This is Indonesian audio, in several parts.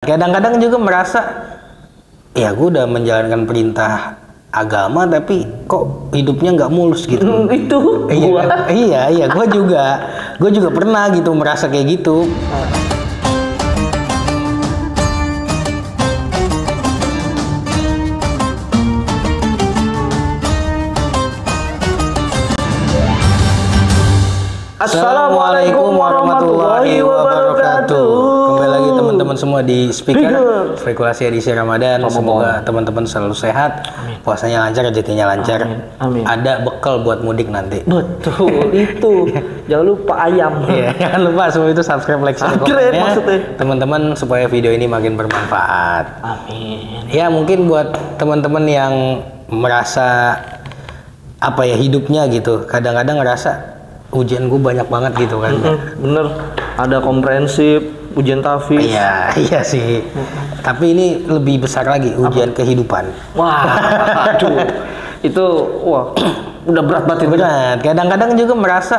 Kadang-kadang juga merasa, ya gue udah menjalankan perintah agama tapi kok hidupnya nggak mulus gitu. Itu gua. Iya, gue juga pernah gitu merasa kayak gitu. Assalamualaikum warahmatullahi wabarakatuh. Kembali lagi teman-teman semua di Speaker Spekulasi edisi Ramadan. Semoga teman-teman selalu sehat, puasanya lancar, rezekinya lancar. Amin. Ada bekal buat mudik nanti. Betul itu. Jangan lupa ayam. Iya, jangan lupa semua itu subscribe, like, share, Maksudnya. teman-teman supaya video ini makin bermanfaat. Amin. Ya mungkin buat teman-teman yang merasa apa ya hidupnya gitu, kadang-kadang ngerasa ujian gue banyak banget gitu kan. Bener. Ada komprehensif, ujian tahfiz. Iya sih. Tapi ini lebih besar lagi, ujian kehidupan. Wah, aduh. Itu udah berat banget itu. Berat. Kadang-kadang juga merasa,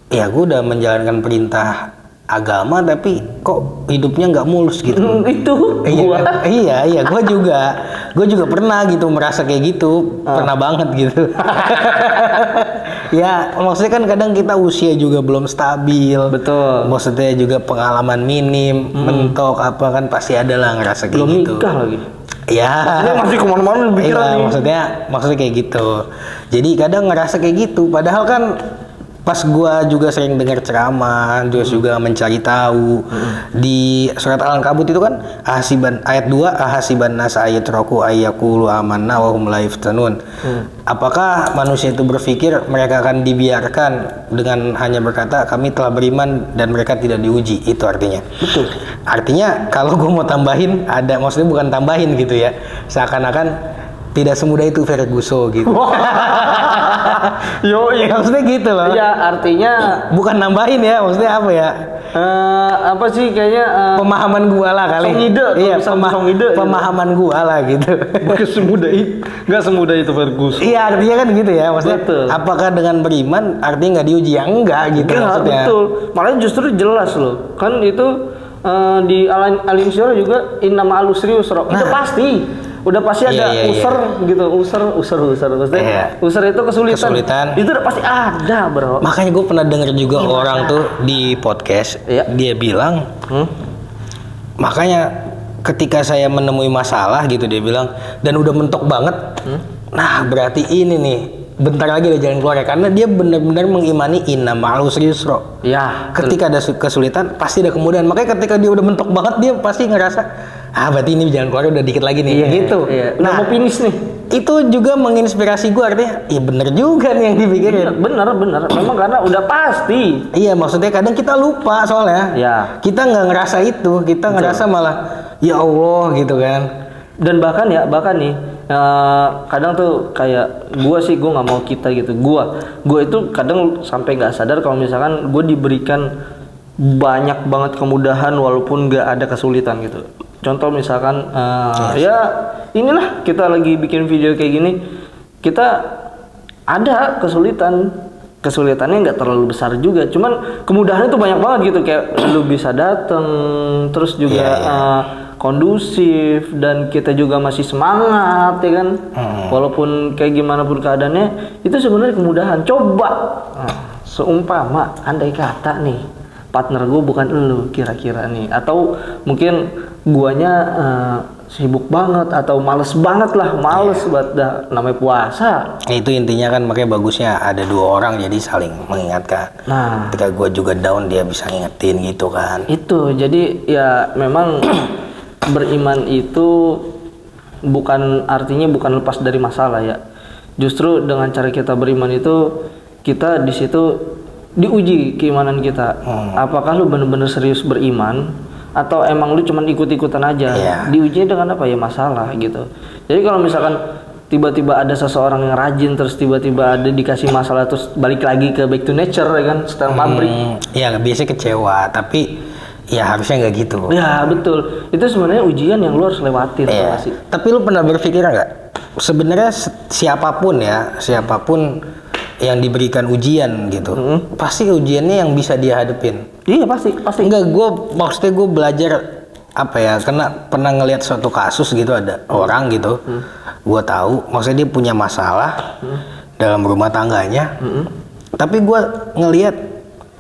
ya gue udah menjalankan perintah agama tapi kok hidupnya nggak mulus gitu. Itu gua. Iya, gue juga pernah gitu merasa kayak gitu, pernah banget gitu. Ya maksudnya kan kadang kita usia juga belum stabil. Betul. Maksudnya juga pengalaman minim, mentok apa kan pasti ada lah ngerasa kayak Belum gitu. nikah lagi. Ya. Dia masih kemana-mana pikiran Iya, nih. maksudnya kayak gitu. Jadi kadang ngerasa kayak gitu, padahal kan pas gua juga sering dengar ceramah, terus juga mencari tahu di surat Al-Ankabut itu kan ahasiban ayat 2 ahasiban nas ayatraku ayyaqulu amanna wa hum la yaftanun. Apakah manusia itu berpikir mereka akan dibiarkan dengan hanya berkata kami telah beriman dan mereka tidak diuji? Itu artinya. Betul. Artinya kalau gue mau tambahin, ada maksudnya bukan tambahin gitu ya, seakan-akan tidak semudah itu Ferguson gitu. Yo, Ya, maksudnya gitu loh. Iya, artinya Bukan nambahin ya, maksudnya apa ya? apa sih kayaknya Pemahaman gua lah kali. Songide, Iya, Songide. pemahaman gua lah gitu. Bukan semudah itu, nggak semudah itu Ferguson. Iya, artinya kan gitu ya, maksudnya. Betul. Apakah dengan beriman artinya nggak diuji? Ya enggak gitu Enggak, maksudnya. betul. Malah justru jelas loh. Kan itu di Al-Insyirah juga inna ma'al usri yusra. Itu pasti. Udah pasti ada Iya. gitu. User. Maksudnya user itu kesulitan. Itu udah pasti ada, bro. Makanya gue pernah denger juga orang tuh di podcast, Iya. dia bilang, makanya ketika saya menemui masalah gitu dia bilang, dan udah mentok banget, nah berarti ini nih, bentar lagi ada jalan keluar ya, karena dia benar-benar mengimani inna ma'al usri yusra. Ya. Ketika ada kesulitan pasti ada kemudahan. Makanya ketika dia udah mentok banget dia pasti ngerasa berarti ini jalan keluar udah dikit lagi nih. Gitu. Iya. Nah, mau finish nih. itu juga menginspirasi gue, artinya iya bener juga nih yang dipikirin. Bener. Memang karena udah pasti. Iya, maksudnya kadang kita lupa soalnya. Ya. Kita nggak ngerasa itu, kita ngerasa malah ya Allah gitu kan. Dan bahkan nih kadang tuh kayak gue nggak mau kita gitu. Gue itu kadang sampai nggak sadar kalau misalkan gue diberikan banyak banget kemudahan walaupun nggak ada kesulitan gitu. Contoh misalkan ya inilah kita lagi bikin video kayak gini, kita ada kesulitannya nggak terlalu besar juga, cuman kemudahannya tuh banyak banget gitu, kayak lu bisa dateng, terus juga kondusif, dan kita juga masih semangat ya kan, walaupun kayak gimana pun keadaannya, itu sebenarnya kemudahan. Coba seumpama andai kata nih partner gue bukan elu kira-kira nih, atau mungkin guanya sibuk banget atau males banget buat namanya puasa. Itu intinya kan, makanya bagusnya ada dua orang jadi saling mengingatkan. Nah, ketika gue juga down dia bisa ngingetin gitu kan. itu jadi ya memang beriman itu artinya bukan lepas dari masalah ya. Justru dengan cara kita beriman itu kita di situ diuji keimanan kita. Apakah lu benar-benar serius beriman atau emang lu cuman ikut-ikutan aja? Diuji dengan apa ya, masalah gitu. Jadi kalau misalkan tiba-tiba ada seseorang yang rajin, terus tiba-tiba ada dikasih masalah, terus balik lagi ke back to nature ya kan, setel pabrik. Ya biasanya kecewa, tapi ya harusnya nggak gitu. Ya betul, itu sebenarnya ujian yang lu harus lewatin. Tapi lu pernah berpikir nggak, sebenarnya siapapun yang diberikan ujian gitu, pasti ujiannya yang bisa dia hadepin. Iya pasti. Enggak, maksudnya gue belajar apa ya, karena pernah ngelihat suatu kasus gitu, ada orang gitu, gue tahu maksudnya dia punya masalah dalam rumah tangganya, tapi gue ngelihat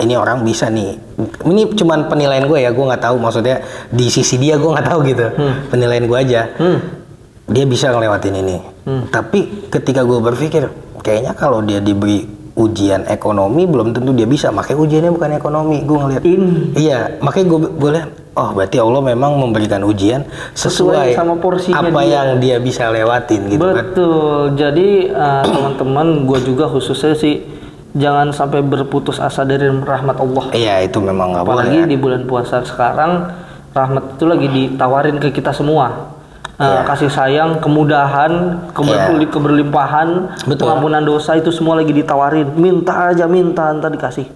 ini orang bisa nih, ini cuman penilaian gue ya, gue nggak tahu maksudnya di sisi dia, gue nggak tahu gitu, penilaian gue aja, dia bisa ngelewatin ini. Tapi ketika gue berpikir kayaknya kalau dia diberi ujian ekonomi belum tentu dia bisa, makanya ujiannya bukan ekonomi, gue ngeliat ini. Iya, makanya gue lihat, oh berarti Allah memang memberikan ujian sesuai sama porsinya apa dia. yang dia bisa lewatin gitu. Betul. Jadi teman-teman, gue juga khususnya sih jangan sampai berputus asa dari rahmat Allah. Iya, itu memang nggak boleh. Apalagi di bulan puasa sekarang, rahmat itu lagi ditawarin ke kita semua. Kasih sayang, kemudahan, keberlimpahan, pengampunan dosa itu semua lagi ditawarin. Minta aja, minta, ntar dikasih.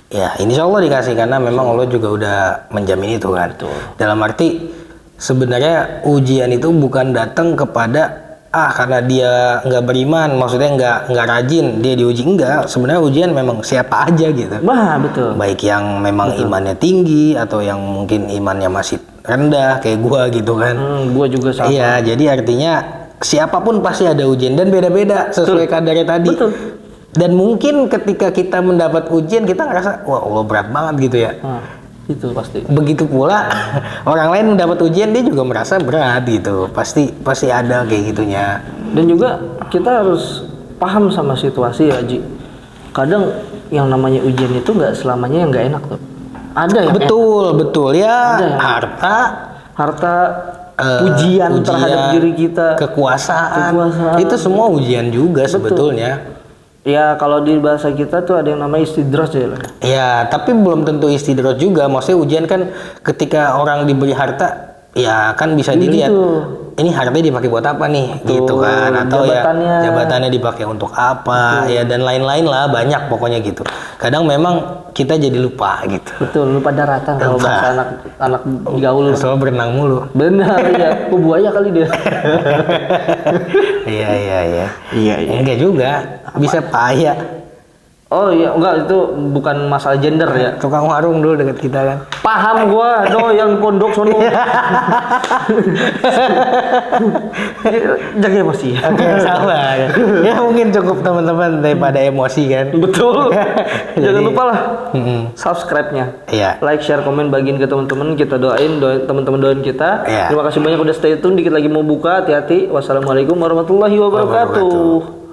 Ya, insya Allah dikasih, karena memang Allah juga udah menjamin itu kan. Betul. Dalam arti sebenarnya ujian itu bukan datang kepada karena dia nggak beriman, maksudnya nggak rajin dia diuji, enggak. Sebenarnya ujian memang siapa aja gitu. Betul. Baik yang memang imannya tinggi atau yang mungkin imannya masih rendah kayak gua gitu kan. Gua juga sama. Iya, jadi artinya siapapun pasti ada ujian dan beda-beda sesuai kadarnya tadi. Betul. Dan mungkin ketika kita mendapat ujian kita ngerasa wah Allah berat banget gitu ya. Itu pasti. Begitu pula orang lain mendapat ujian dia juga merasa berat gitu. Pasti ada kayak gitunya. Dan juga kita harus paham sama situasi ya, Ji. Kadang yang namanya ujian itu nggak selamanya yang nggak enak tuh. Ada yang betul ya. Ada yang harta pujian terhadap diri kita, kekuasaan. Itu semua ujian juga sebetulnya. Ya kalau di bahasa kita tuh ada yang namanya istidraj ya. Ya, tapi belum tentu istidraj juga. Maksudnya ujian kan ketika orang diberi harta, ya kan bisa dilihat ini hartanya dipakai buat apa nih, gitu kan? Atau jabatannya dipakai untuk apa, ya dan lain-lain lah, banyak pokoknya gitu. Kadang memang kita jadi lupa gitu. Betul, lupa daratan kalau bahasa anak gaul. Soalnya berenang mulu. Benar ya, buaya kali dia. Iya. Enggak juga, bisa payah. Oh iya, enggak, itu bukan masalah gender ya. Tukang warung dulu dekat kita kan. Paham gua, yang pondok sono. Jaga emosi. Oke, sabar. Ya mungkin cukup teman-teman daripada emosi kan. Betul. Jangan lupa lah subscribe-nya. Iya. Like, share, komen, bagiin ke teman-teman. Kita doain teman-teman doain kita. Iya. Terima kasih banyak udah stay tune. Dikit lagi mau buka, hati-hati. Wassalamualaikum warahmatullahi wabarakatuh.